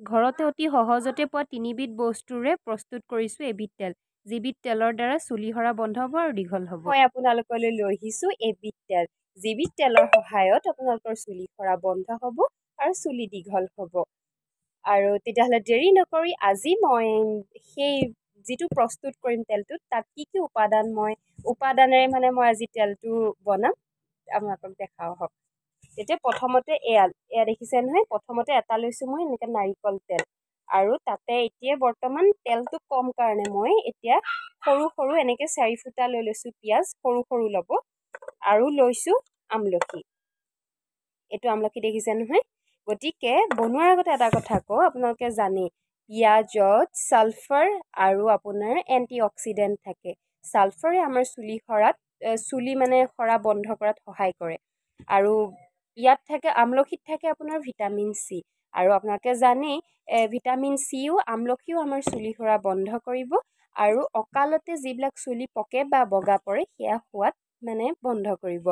ঘৰতে অতি সহজতে পোৱা তিনিবিধ বস্তুৰে প্ৰস্তুত কৰিছোঁ এবিধ তেল, যিবিধ তেলৰ দ্বাৰা চুলি সৰা বন্ধ হ'ব আৰু দীঘল হ'ব। মই আপোনালোকলৈ লৈ আহিছোঁ এবিধ তেল, যিবিধ তেলৰ সহায়ত আপোনালোকৰ চুলি সৰা বন্ধ হ'ব আৰু চুলি দীঘল হ'ব। আৰু তেতিয়াহ'লে দেৰি নকৰি আজি মই সেই যিটো প্ৰস্তুত কৰিম তেলটোত, তাত কি কি উপাদানেৰে মানে মই আজি তেলটো বনাম আপোনালোকক দেখাওঁ হওক। তেতিয়া প্ৰথমতে এয়া দেখিছে নহয়, প্ৰথমতে এটা লৈছোঁ মই এনেকৈ নাৰিকল তেল। আৰু তাতে এতিয়া বৰ্তমান তেলটো কম কাৰণে মই এতিয়া সৰু সৰু এনেকৈ 4 ফুটা লৈ লৈছোঁ পিঁয়াজ, সৰু সৰু ল'ব। আৰু লৈছোঁ আমলখি। এইটো আমলখি দেখিছে নহয়। গতিকে বনোৱাৰ আগতে এটা কথা কওঁ, আপোনালোকে জানেই পিঁয়াজত ছালফাৰ আৰু আপোনাৰ এণ্টি অক্সিডেণ্ট থাকে। ছালফাৰে আমাৰ চুলি মানে সৰা বন্ধ কৰাত সহায় কৰে। আৰু ইয়াত থাকে আমলখিত থাকে আপোনাৰ ভিটামিন চি। আৰু আপোনালোকে জানেই ভিটামিন চিও আমলখিও আমাৰ চুলি সৰা বন্ধ কৰিব আৰু অকালতে যিবিলাক চুলি পকে বা বগা পৰে সেয়া হোৱাত মানে বন্ধ কৰিব।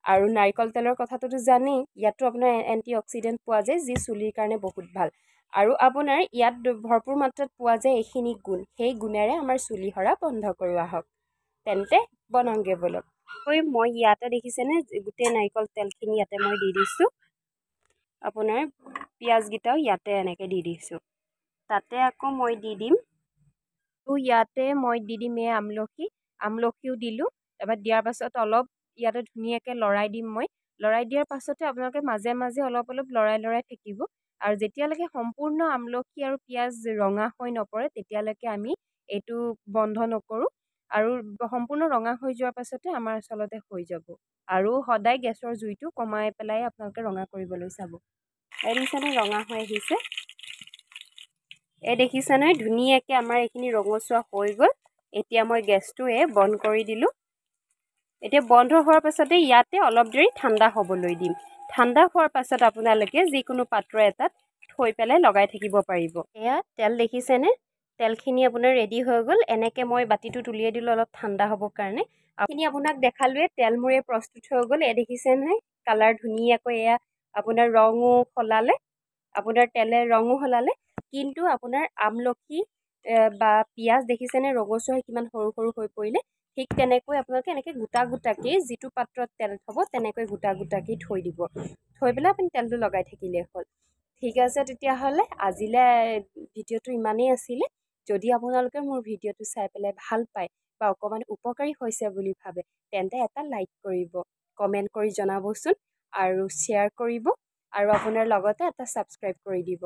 আৰু নাৰিকল তেলৰ কথাটোতো জানেই, ইয়াতো আপোনাৰ এণ্টি অক্সিডেণ্ট পোৱা যায়, যি চুলিৰ কাৰণে বহুত ভাল। আৰু আপোনাৰ ইয়াত ভৰপূৰ মাত্ৰাত পোৱা যায় এইখিনি গুণ, সেই গুণেৰে আমাৰ চুলি সৰা বন্ধ কৰোৱা হওক। তেন্তে বনাওঁগৈ ব'লক। মই ইয়াতে দেখিছেনে গোটেই নাৰিকল তেলখিনি ইয়াতে মই দি দিছোঁ। আপোনাৰ পিঁয়াজকেইটাও ইয়াতে এনেকৈ দি দিছোঁ। তাতে আকৌ মই দি দিম ইয়াতে মই দি দিম এই আমলখিও দিলোঁ। তাৰপৰা দিয়াৰ পাছত অলপ ইয়াতে ধুনীয়াকৈ লৰাই দিম মই। লৰাই দিয়াৰ পাছতে আপোনালোকে মাজে মাজে অলপ অলপ লৰাই থাকিব। আৰু যেতিয়ালৈকে সম্পূৰ্ণ আমলখি আৰু পিঁয়াজ ৰঙা হৈ নপৰে তেতিয়ালৈকে আমি এইটো বন্ধ নকৰোঁ। আৰু সম্পূৰ্ণ ৰঙা হৈ যোৱাৰ পাছতে আমাৰ আচলতে হৈ যাব। আৰু সদায় গেছৰ জুইটো কমাই পেলাই আপোনালোকে ৰঙা কৰিবলৈ চাব। এই দেখিছেনে ৰঙা হৈ আহিছে। এই দেখিছেনে ধুনীয়াকৈ আমাৰ এইখিনি ৰঙচুৱা হৈ গ'ল। এতিয়া মই গেছটো বন্ধ কৰি দিলোঁ। এতিয়া বন্ধ হোৱাৰ পাছতে ইয়াতে অলপ দেৰি ঠাণ্ডা হ'বলৈ দিম। ঠাণ্ডা হোৱাৰ পাছত আপোনালোকে যিকোনো পাত্ৰ এটাত থৈ পেলাই লগাই থাকিব পাৰিব। এয়া তেল দেখিছেনে, তেলখিনি আপোনাৰ ৰেডি হৈ গ'ল। এনেকৈ মই বাতিটোত উলিয়াই দিলোঁ অলপ ঠাণ্ডা হ'বৰ কাৰণে। এইখিনি আপোনাক দেখালোৱে তেল মোৰে প্ৰস্তুত হৈ গ'ল। দেখিছে নহয় কালাৰ ধুনীয়াকৈ এয়া আপোনাৰ ৰঙো সলালে, আপোনাৰ তেলে ৰঙো সলালে। কিন্তু আপোনাৰ আমলখি বা পিঁয়াজ দেখিছেনে ৰঙচুৱা কিমান সৰু সৰু হৈ পৰিলে। ঠিক তেনেকৈ আপোনালোকে এনেকৈ গোটা গোটাকৈ যিটো পাত্ৰত তেল থ'ব তেনেকৈ গোটা গোটাকৈ থৈ দিব। থৈ পেলাই আপুনি তেলটো লগাই থাকিলেই হ'ল। ঠিক আছে তেতিয়াহ'লে আজিলৈ ভিডিঅ'টো ইমানেই আছিলে। যদি আপোনালোকে মোৰ ভিডিঅ'টো চাই পেলাই ভাল পায় বা অকণমান উপকাৰী হৈছে বুলি ভাবে তেন্তে এটা লাইক কৰিব, কমেণ্ট কৰি জনাবচোন আৰু শ্বেয়াৰ কৰিব আৰু আপোনাৰ লগতে এটা ছাবস্ক্ৰাইব কৰি দিব।